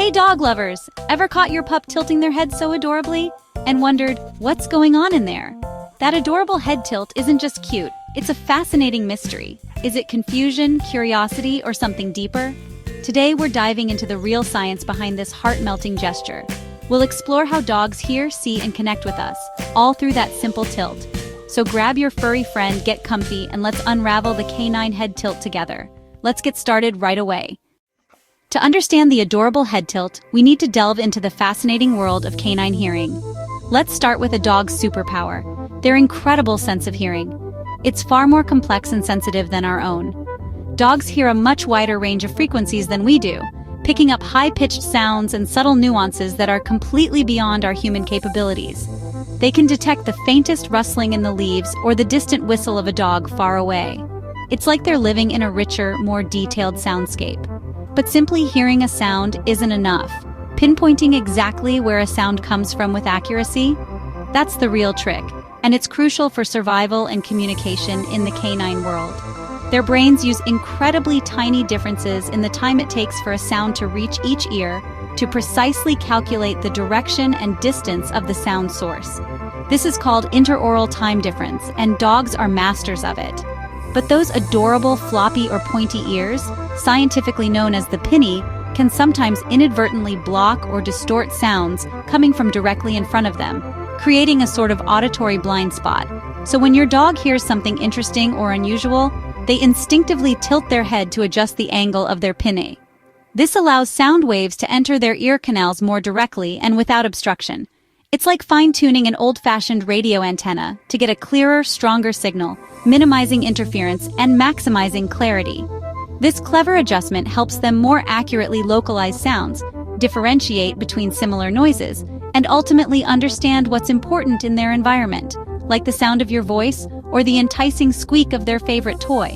Hey dog lovers! Ever caught your pup tilting their head so adorably? And wondered, what's going on in there? That adorable head tilt isn't just cute, it's a fascinating mystery. Is it confusion, curiosity, or something deeper? Today we're diving into the real science behind this heart-melting gesture. We'll explore how dogs hear, see, and connect with us, all through that simple tilt. So grab your furry friend, get comfy, and let's unravel the canine head tilt together. Let's get started right away. To understand the adorable head tilt, we need to delve into the fascinating world of canine hearing. Let's start with a dog's superpower, their incredible sense of hearing. It's far more complex and sensitive than our own. Dogs hear a much wider range of frequencies than we do, picking up high-pitched sounds and subtle nuances that are completely beyond our human capabilities. They can detect the faintest rustling in the leaves or the distant whistle of a dog far away. It's like they're living in a richer, more detailed soundscape. But simply hearing a sound isn't enough. Pinpointing exactly where a sound comes from with accuracy? That's the real trick, and it's crucial for survival and communication in the canine world. Their brains use incredibly tiny differences in the time it takes for a sound to reach each ear to precisely calculate the direction and distance of the sound source. This is called interaural time difference, and dogs are masters of it. But those adorable floppy or pointy ears, scientifically known as the pinny, can sometimes inadvertently block or distort sounds coming from directly in front of them, creating a sort of auditory blind spot. So when your dog hears something interesting or unusual, they instinctively tilt their head to adjust the angle of their pinny. This allows sound waves to enter their ear canals more directly and without obstruction. It's like fine-tuning an old-fashioned radio antenna to get a clearer, stronger signal, minimizing interference and maximizing clarity. This clever adjustment helps them more accurately localize sounds, differentiate between similar noises, and ultimately understand what's important in their environment, like the sound of your voice or the enticing squeak of their favorite toy.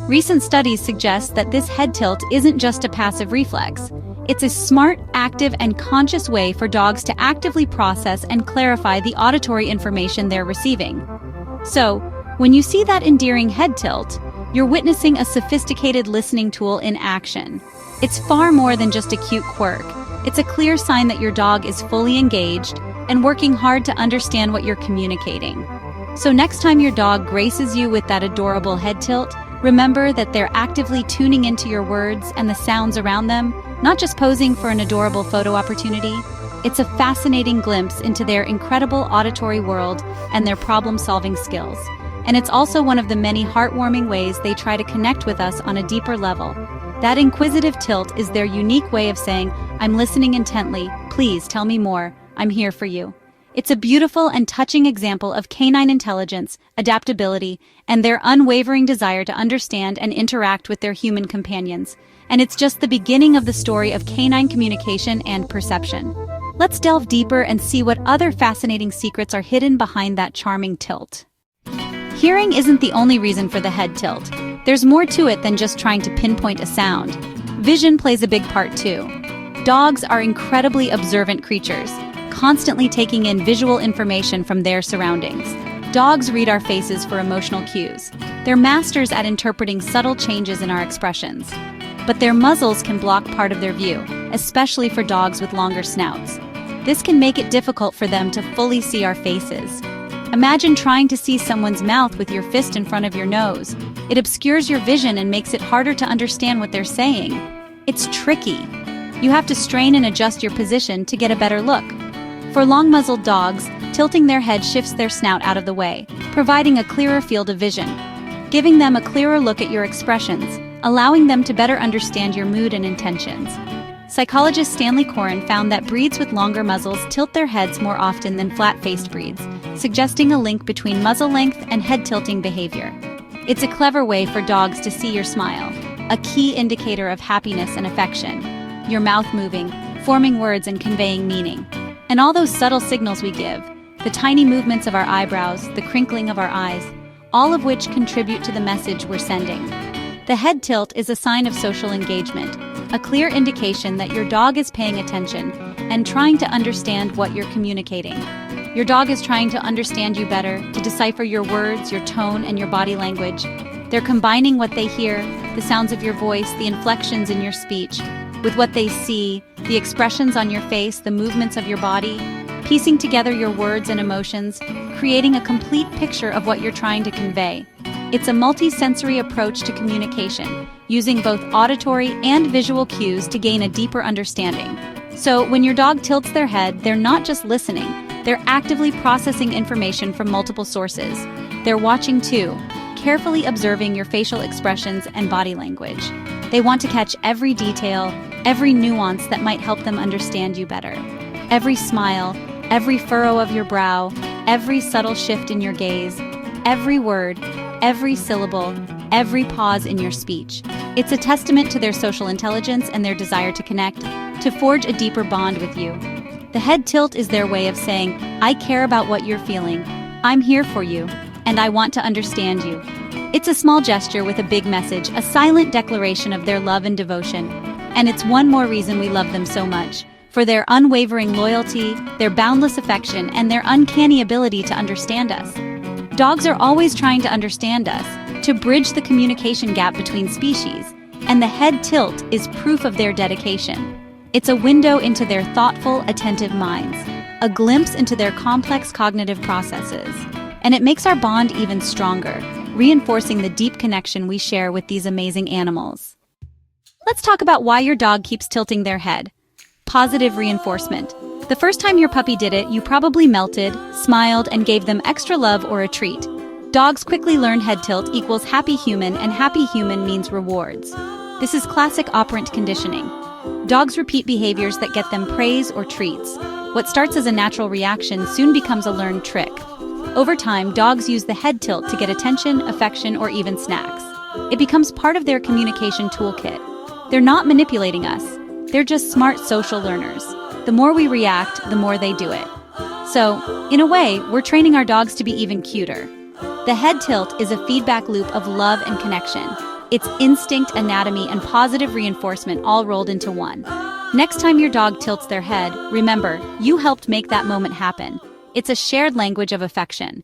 Recent studies suggest that this head tilt isn't just a passive reflex. It's a smart, active, and conscious way for dogs to actively process and clarify the auditory information they're receiving. So, when you see that endearing head tilt, you're witnessing a sophisticated listening tool in action. It's far more than just a cute quirk. It's a clear sign that your dog is fully engaged and working hard to understand what you're communicating. So next time your dog graces you with that adorable head tilt, remember that they're actively tuning into your words and the sounds around them, not just posing for an adorable photo opportunity. It's a fascinating glimpse into their incredible auditory world and their problem-solving skills. And it's also one of the many heartwarming ways they try to connect with us on a deeper level. That inquisitive tilt is their unique way of saying, "I'm listening intently, please tell me more, I'm here for you." It's a beautiful and touching example of canine intelligence, adaptability, and their unwavering desire to understand and interact with their human companions. And it's just the beginning of the story of canine communication and perception. Let's delve deeper and see what other fascinating secrets are hidden behind that charming tilt. Hearing isn't the only reason for the head tilt. There's more to it than just trying to pinpoint a sound. Vision plays a big part too. Dogs are incredibly observant creatures, constantly taking in visual information from their surroundings. Dogs read our faces for emotional cues. They're masters at interpreting subtle changes in our expressions. But their muzzles can block part of their view, especially for dogs with longer snouts. This can make it difficult for them to fully see our faces. Imagine trying to see someone's mouth with your fist in front of your nose. It obscures your vision and makes it harder to understand what they're saying. It's tricky. You have to strain and adjust your position to get a better look. For long-muzzled dogs, tilting their head shifts their snout out of the way, providing a clearer field of vision, giving them a clearer look at your expressions, allowing them to better understand your mood and intentions. Psychologist Stanley Coren found that breeds with longer muzzles tilt their heads more often than flat-faced breeds, suggesting a link between muzzle length and head-tilting behavior. It's a clever way for dogs to see your smile, a key indicator of happiness and affection, your mouth moving, forming words and conveying meaning. And all those subtle signals we give, the tiny movements of our eyebrows, the crinkling of our eyes, all of which contribute to the message we're sending. The head tilt is a sign of social engagement, a clear indication that your dog is paying attention and trying to understand what you're communicating. Your dog is trying to understand you better, to decipher your words, your tone, and your body language. They're combining what they hear, the sounds of your voice, the inflections in your speech, with what they see, the expressions on your face, the movements of your body, piecing together your words and emotions, creating a complete picture of what you're trying to convey. It's a multi-sensory approach to communication, using both auditory and visual cues to gain a deeper understanding. So, when your dog tilts their head, they're not just listening, they're actively processing information from multiple sources. They're watching too, carefully observing your facial expressions and body language. They want to catch every detail, every nuance that might help them understand you better. Every smile, every furrow of your brow, every subtle shift in your gaze, every word, every syllable, every pause in your speech. It's a testament to their social intelligence and their desire to connect, to forge a deeper bond with you. The head tilt is their way of saying, I care about what you're feeling, I'm here for you, and I want to understand you. It's a small gesture with a big message, a silent declaration of their love and devotion. And it's one more reason we love them so much, for their unwavering loyalty, their boundless affection, and their uncanny ability to understand us. Dogs are always trying to understand us, to bridge the communication gap between species, and the head tilt is proof of their dedication. It's a window into their thoughtful, attentive minds, a glimpse into their complex cognitive processes, and it makes our bond even stronger, reinforcing the deep connection we share with these amazing animals. Let's talk about why your dog keeps tilting their head. Positive reinforcement. The first time your puppy did it, you probably melted, smiled, and gave them extra love or a treat. Dogs quickly learn head tilt equals happy human, and happy human means rewards. This is classic operant conditioning. Dogs repeat behaviors that get them praise or treats. What starts as a natural reaction soon becomes a learned trick. Over time, dogs use the head tilt to get attention, affection, or even snacks. It becomes part of their communication toolkit. They're not manipulating us. They're just smart social learners. The more we react, the more they do it. So, in a way, we're training our dogs to be even cuter. The head tilt is a feedback loop of love and connection. It's instinct, anatomy, and positive reinforcement all rolled into one. Next time your dog tilts their head, remember, you helped make that moment happen. It's a shared language of affection.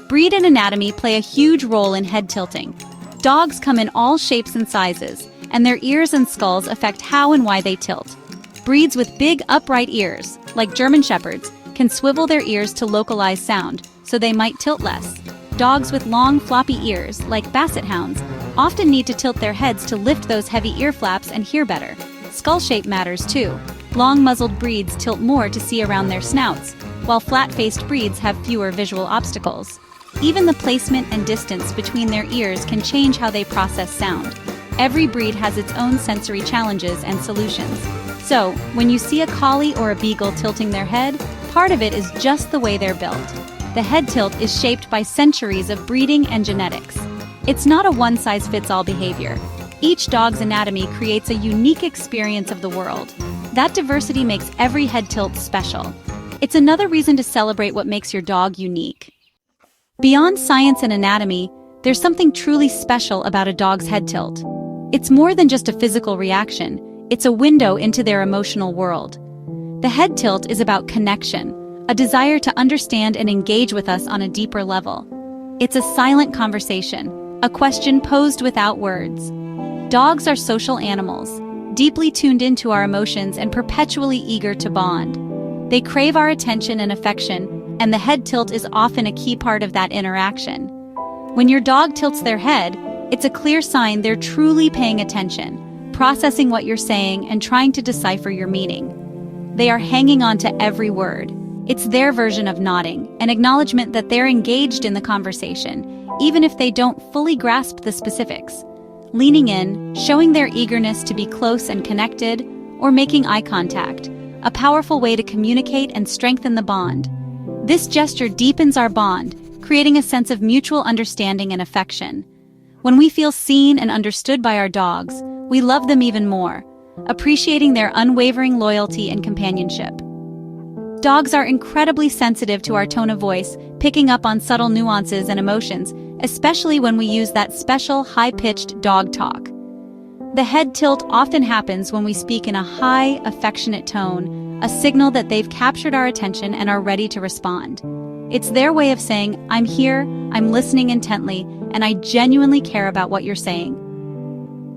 Breed and anatomy play a huge role in head tilting. Dogs come in all shapes and sizes, and their ears and skulls affect how and why they tilt. Breeds with big, upright ears, like German Shepherds, can swivel their ears to localize sound, so they might tilt less. Dogs with long, floppy ears, like Basset Hounds, often need to tilt their heads to lift those heavy ear flaps and hear better. Skull shape matters too. Long-muzzled breeds tilt more to see around their snouts, while flat-faced breeds have fewer visual obstacles. Even the placement and distance between their ears can change how they process sound. Every breed has its own sensory challenges and solutions. So, when you see a collie or a beagle tilting their head, part of it is just the way they're built. The head tilt is shaped by centuries of breeding and genetics. It's not a one-size-fits-all behavior. Each dog's anatomy creates a unique experience of the world. That diversity makes every head tilt special. It's another reason to celebrate what makes your dog unique. Beyond science and anatomy, there's something truly special about a dog's head tilt. It's more than just a physical reaction. It's a window into their emotional world. The head tilt is about connection, a desire to understand and engage with us on a deeper level. It's a silent conversation, a question posed without words. Dogs are social animals, deeply tuned into our emotions and perpetually eager to bond. They crave our attention and affection, and the head tilt is often a key part of that interaction. When your dog tilts their head, it's a clear sign they're truly paying attention, processing what you're saying and trying to decipher your meaning. They are hanging on to every word. It's their version of nodding, an acknowledgement that they're engaged in the conversation, even if they don't fully grasp the specifics. Leaning in, showing their eagerness to be close and connected, or making eye contact, a powerful way to communicate and strengthen the bond. This gesture deepens our bond, creating a sense of mutual understanding and affection. When we feel seen and understood by our dogs, we love them even more, appreciating their unwavering loyalty and companionship. Dogs are incredibly sensitive to our tone of voice, picking up on subtle nuances and emotions, especially when we use that special high-pitched dog talk. The head tilt often happens when we speak in a high, affectionate tone, a signal that they've captured our attention and are ready to respond. It's their way of saying, I'm here, I'm listening intently, and I genuinely care about what you're saying.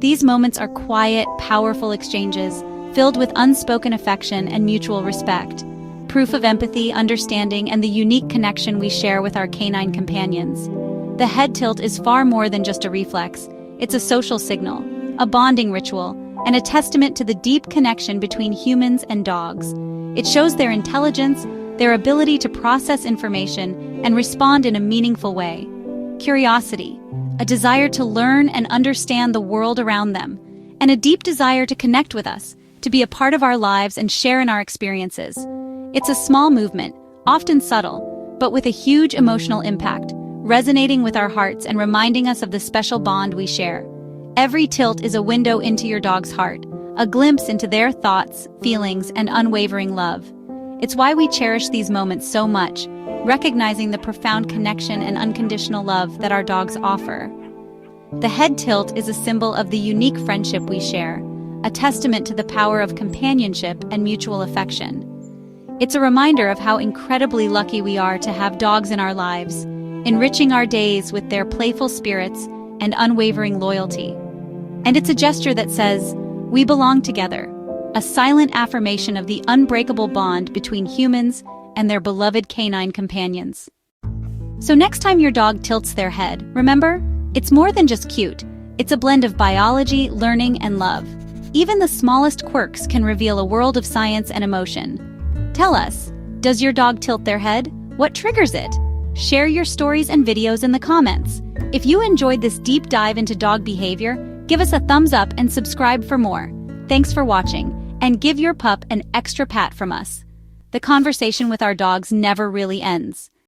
These moments are quiet, powerful exchanges, filled with unspoken affection and mutual respect, proof of empathy, understanding, and the unique connection we share with our canine companions. The head tilt is far more than just a reflex. It's a social signal, a bonding ritual, and a testament to the deep connection between humans and dogs. It shows their intelligence, their ability to process information, and respond in a meaningful way. Curiosity, a desire to learn and understand the world around them, and a deep desire to connect with us, to be a part of our lives and share in our experiences. It's a small movement, often subtle, but with a huge emotional impact, resonating with our hearts and reminding us of the special bond we share. Every tilt is a window into your dog's heart, a glimpse into their thoughts, feelings, and unwavering love. It's why we cherish these moments so much, recognizing the profound connection and unconditional love that our dogs offer. The head tilt is a symbol of the unique friendship we share, a testament to the power of companionship and mutual affection. It's a reminder of how incredibly lucky we are to have dogs in our lives, enriching our days with their playful spirits and unwavering loyalty. And it's a gesture that says, "We belong together," a silent affirmation of the unbreakable bond between humans and their beloved canine companions. So next time your dog tilts their head, remember, it's more than just cute. It's a blend of biology, learning, and love. Even the smallest quirks can reveal a world of science and emotion. Tell us, does your dog tilt their head? What triggers it? Share your stories and videos in the comments. If you enjoyed this deep dive into dog behavior, give us a thumbs up and subscribe for more. Thanks for watching, and give your pup an extra pat from us. The conversation with our dogs never really ends.